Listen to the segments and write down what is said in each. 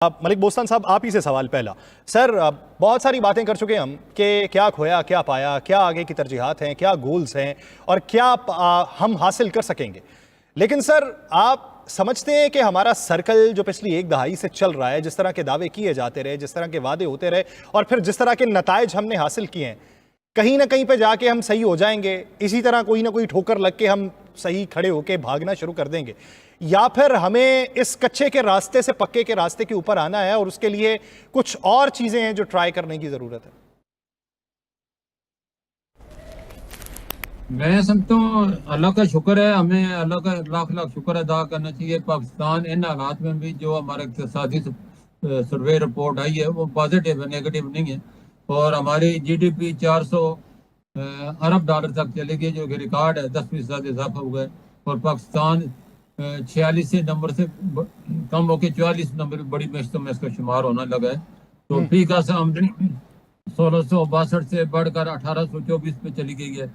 आप मलिक बोस्तान साहब, आप ही से सवाल पहला। सर, बहुत सारी बातें कर चुके हम कि क्या खोया, क्या पाया, क्या आगे की तरजीहात हैं, क्या गोल्स हैं और क्या हम हासिल कर सकेंगे। लेकिन सर, आप समझते हैं कि हमारा सर्कल जो पिछली एक दहाई से चल रहा है, जिस तरह के दावे किए जाते रहे, जिस तरह के वादे होते रहे और फिर जिस तरह के नताइज हमने हासिल किए हैं, कहीं ना कहीं पे जाके हम सही हो जाएंगे, इसी तरह कोई ना कोई ठोकर लग के हम सही खड़े होके भागना शुरू कर देंगे, या फिर हमें इस कच्चे के रास्ते से पक्के के रास्ते के ऊपर आना है और उसके लिए कुछ और चीजें हैं जो ट्राई करने की जरूरत है? मैं समझता हूँ अल्लाह का शुक्र है, हमें अल्लाह का लाख लाख शुक्र अदा करना चाहिए। पाकिस्तान इन हालात में भी जो हमारा इक़्तिसादी सर्वे रिपोर्ट आई है वो पॉजिटिव है, नेगेटिव नहीं है। और हमारी जीडीपी 400 अरब डॉलर तक चली गई, जो कि रिकॉर्ड है, 10% इजाफा हुआ है। और पाकिस्तान 46 नंबर से कम होकर 44 नंबर बड़ी मैशतों में इसका शुमार होने लगा है। तो फी का आमदनी 1662 से बढ़कर 1824 पे चली गई है।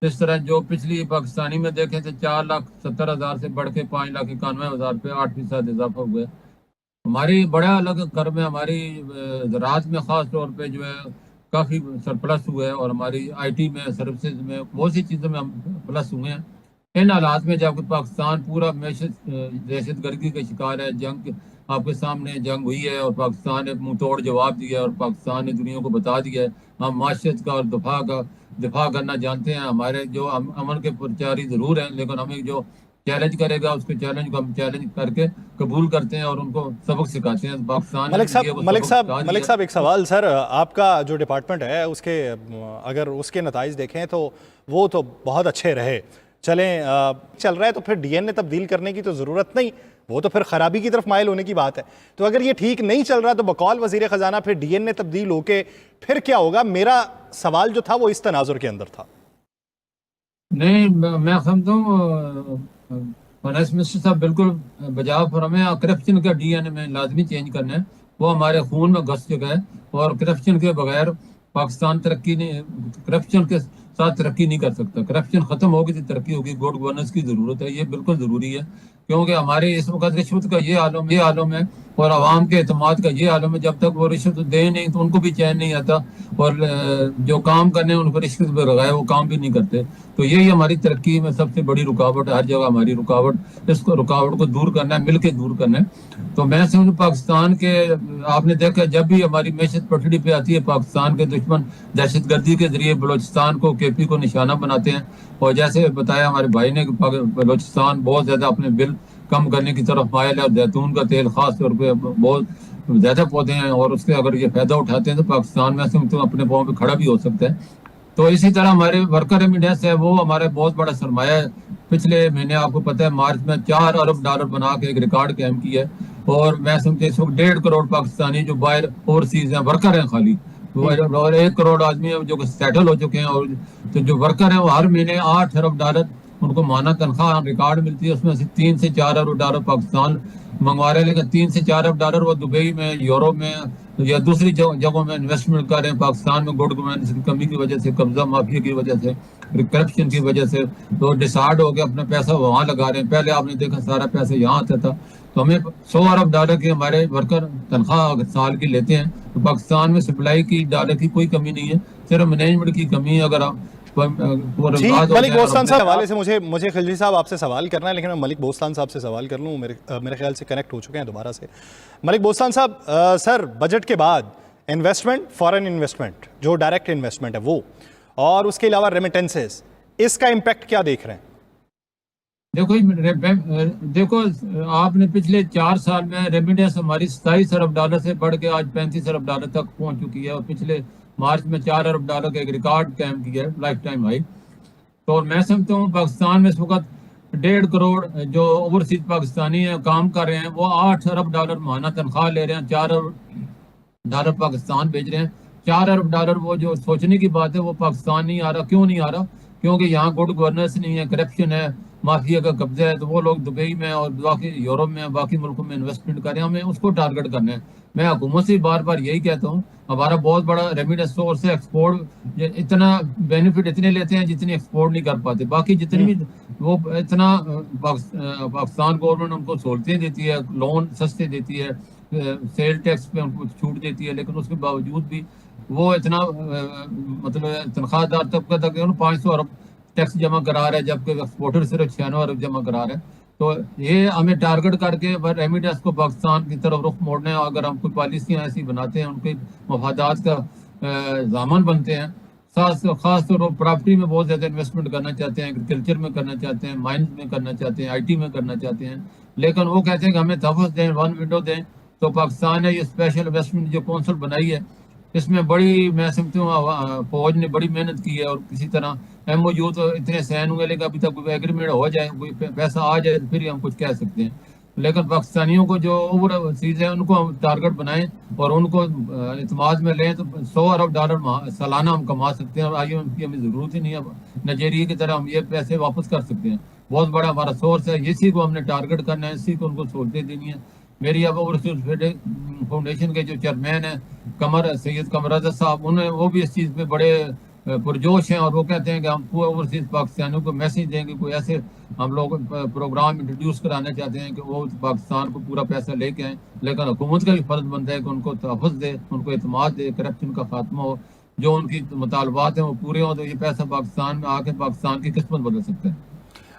इस तरह जो पिछली पाकिस्तानी में देखें तो 4,70,000 से बढ़ के 5,91,000 पे 8% इजाफा हुआ है। हमारी बड़ा अलग कर्म है, हमारी ज़राअत में ख़ास तौर पे जो है काफ़ी सरप्लस हुआ है, और हमारी आईटी में, सर्विसेज में, बहुत सी चीज़ों में हम प्लस हुए हैं। इन हालात में जबकि पाकिस्तान पूरा दहशत गर्दी का शिकार है, जंग आपके सामने जंग हुई है और पाकिस्तान ने मुंह तोड़ जवाब दिया है, और पाकिस्तान ने दुनिया को बता दिया है हम माशियत का और दिफा करना जानते हैं। हमारे जो अमन के प्रचारी ज़रूर हैं, लेकिन हमें जो चैलेंज करेगा उसके चैलेंज को हम चैलेंज करके कबूल करते हैं और उनको सबक सिखाते हैं। पाकिस्तान मलिक साहब एक सवाल सर, आपका जो डिपार्टमेंट है उसके अगर उसके नताइज देखें तो वो तो बहुत अच्छे रहे, चल रहा है, तो फिर डीएनए तब्दील करने की तो ज़रूरत नहीं, वो तो फिर ख़राबी की तरफ माइल होने की बात है। तो अगर ये ठीक नहीं चल रहा तो बकौल वज़ीर ख़जाना फिर डीएनए तब्दील होके फिर क्या होगा? मेरा सवाल जो था वो इस तनाजुर के अंदर था। नहीं, मैं समझता हूँ फाइनेंस मिनिस्टर साहब बिल्कुल बजाव पर हमें करप्शन का डीएनए में लाजमी चेंज करना है। वो हमारे खून में घुस चुका है, और करप्शन के बगैर पाकिस्तान तरक्की नहीं, करप्शन के साथ तरक्की नहीं कर सकता। करप्शन खत्म होगी तो तरक्की होगी। गुड गवर्नेंस की जरूरत है, ये बिल्कुल जरूरी है, क्योंकि हमारे इस वक्त रिश्वत का ये आलम है और आवाम के एतमाद का ये आलम है। जब तक वो रिश्वत दे नहीं तो उनको भी चैन नहीं आता, और जो काम करने उनको रिश्वत पर लगाए वो काम भी नहीं करते। तो यही हमारी तरक्की में सबसे बड़ी रुकावट है, हर जगह हमारी रुकावट। इसको रुकावट को दूर करना है, मिल के दूर करना है। तो मैं समझूँ पाकिस्तान के, आपने देखा जब भी हमारी मैशत पटड़ी पे आती है, पाकिस्तान के दुश्मन दहशत गर्दी के जरिए बलोचिस्तान को, केपी को निशाना बनाते हैं। और जैसे बताया हमारे भाई ने, बलोचिस्तान बहुत ज़्यादा अपने बिल कम करने की तरफ मायल है, और जैतून का तेल खास तौर पे बहुत ज़्यादा पौधे हैं, और उसके अगर ये फायदा उठाते हैं तो पाकिस्तान में से तो अपने पाँव पे खड़ा भी हो सकता है। तो इसी तरह हमारे वर्कर रेमिडेंस है, वो हमारे बहुत बड़ा सरमाया है। पिछले महीने आपको पता है मार्च में 4 अरब डॉलर बना के एक रिकॉर्ड कायम किया है। और मैं समझते इस वक्त 1.5 करोड़ पाकिस्तानी जो बाहर ओवरसीज हैं, वर्कर हैं खाली, और 1 करोड़ आदमी है जो सेटल हो चुके हैं। और तो जो वर्कर हैं वो हर महीने 8 अरब डॉलर उनको माना तनख्वाह रिकॉर्ड मिलती है। उसमें से 3 से 4 अरब डॉलर पाकिस्तान मंगवा रहे हैं, लेकिन 3 से 4 अरब डॉलर वो दुबई में, यूरोप में या दूसरी जगहों में इन्वेस्टमेंट कर रहे हैं। पाकिस्तान में गुड गवर्नेंस की कमी की वजह से, कब्जा माफिया की वजह से, करप्शन की वजह से तो डिसाइड हो गया अपना पैसा वहाँ लगा रहे हैं। पहले आपने देखा सारा पैसा यहाँ आता था। तो हमें 100 अरब डॉलर के हमारे वर्कर तनख्वाह साल की लेते हैं। तो पाकिस्तान में सप्लाई की डॉलर की कोई कमी नहीं है, सिर्फ मैनेजमेंट की कमी है। अगर आप मलिक बोस्तान साहब हवाले से मुझे खिलजी साहब आपसे सवाल करना है, लेकिन मैं मलिक बोस्तान साहब से सवाल कर लूँ, मेरे ख्याल से कनेक्ट हो चुके हैं दोबारा से। मलिक बोस्तान साहब, सर, बजट के बाद इन्वेस्टमेंट, फॉरेन इन्वेस्टमेंट, जो डायरेक्ट इन्वेस्टमेंट है वो, और उसके अलावा रेमिटेंसेस, इसका इम्पैक्ट क्या देख रहे हैं? देखो आपने पिछले 4 साल में रेमिटेंस हमारी 27 अरब डॉलर से बढ़ के आज 35 अरब डॉलर तक पहुंच चुकी है, और पिछले मार्च में 4 अरब डॉलर का एक रिकॉर्ड कायम किया है, लाइफ टाइम हाई। तो मैं समझता हूँ पाकिस्तान में इस वक्त 1.5 करोड़ जो ओवरसीज पाकिस्तानी है काम कर रहे हैं, वो 8 अरब डॉलर माहाना तनख्वाह ले रहे हैं, 4 अरब डॉलर पाकिस्तान भेज रहे हैं। 4 अरब डॉलर, वो जो सोचने की बात है, वो पाकिस्तान नहीं आ रहा। क्यों नहीं आ रहा? क्योंकि यहाँ गुड गवर्नेंस नहीं है, करप्शन है, माफिया का कब्जा है। तो वो लोग दुबई में और बाकी यूरोप में, बाकी मुल्कों में इन्वेस्टमेंट करें, हमें उसको टारगेट करना है। मैं हुकूमत से बार बार यही कहता हूँ, हमारा बहुत बड़ा रेमिटेंस सोर्स है। एक्सपोर्ट इतना बेनिफिट इतने लेते हैं जितनी एक्सपोर्ट नहीं कर पाते। बाकी जितनी भी वो इतना पाकिस्तान गवर्नमेंट उनको सहूलतें देती है, लोन सस्ते देती है, سیل ٹیکس پہ ان کو چھوٹ دیتی ہے، لیکن اس کے باوجود بھی وہ اتنا مطلب تنخواہ دار طبقہ تک 500 ارب ٹیکس جمع کرا رہا ہے، جبکہ ایکسپورٹر صرف 96 ارب جمع کرا رہا ہے۔ تو یہ ہمیں ٹارگٹ کر کے ریمیڈنس کو پاکستان کی طرف رخ موڑنا ہے۔ اگر ہم کوئی پالیسیاں ایسی بناتے ہیں، ان کے مفادات کا ضامن بنتے ہیں، خاص طور پر پراپرٹی میں بہت زیادہ انویسٹمنٹ کرنا چاہتے ہیں، ایگریکلچر میں کرنا چاہتے ہیں، مائنز میں کرنا چاہتے ہیں، آئی ٹی میں کرنا چاہتے ہیں، لیکن وہ کہتے ہیں کہ ہمیں تحفظ دیں، ون ونڈو دیں۔ تو پاکستان نے یہ اسپیشل انویسٹمنٹ جو کونسل بنائی ہے، اس میں بڑی میں سمجھتا ہوں فوج نے بڑی محنت کی ہے، اور کسی طرح ایم او یو تو اتنے سائن ہوئے، لیکن ابھی تک کوئی ایگریمنٹ ہو جائے، کوئی پیسہ آ جائے تو پھر ہی ہم کچھ کہہ سکتے ہیں۔ لیکن پاکستانیوں کو جو اوور چیز ہے ان کو ہم ٹارگٹ بنائیں اور ان کو اعتماد میں لیں، تو 100 ارب ڈالر سالانہ ہم کما سکتے ہیں، اور آئی ایم کی ہمیں ضرورت ہی نہیں ہے، نائجیریا کی طرح ہم یہ پیسے واپس کر سکتے ہیں۔ بہت بڑا ہمارا سورس ہے، اسی کو ہم نے ٹارگٹ کرنا ہے، اسی کو ان کو سہولتیں دینی ہیں۔ میری اب اوورسیز فاؤنڈیشن کے جو چیئرمین ہیں سید قمر رضا صاحب، وہ بھی اس چیز پہ بڑے پرجوش ہیں، اور وہ کہتے ہیں کہ ہم پورے اوورسیز پاکستانیوں کو میسج دیں گے، کوئی ایسے ہم لوگ پروگرام انٹروڈیوس کرانا چاہتے ہیں کہ وہ پاکستان کو پورا پیسہ لے کے آئیں، لیکن حکومت کا بھی فرض بنتا ہے کہ ان کو تحفظ دے، ان کو اعتماد دے، کرپشن کا خاتمہ ہو، جو ان کی مطالبات ہیں وہ پورے ہوں، تو یہ پیسہ پاکستان میں آ کے پاکستان کی قسمت بدل سکتا ہے۔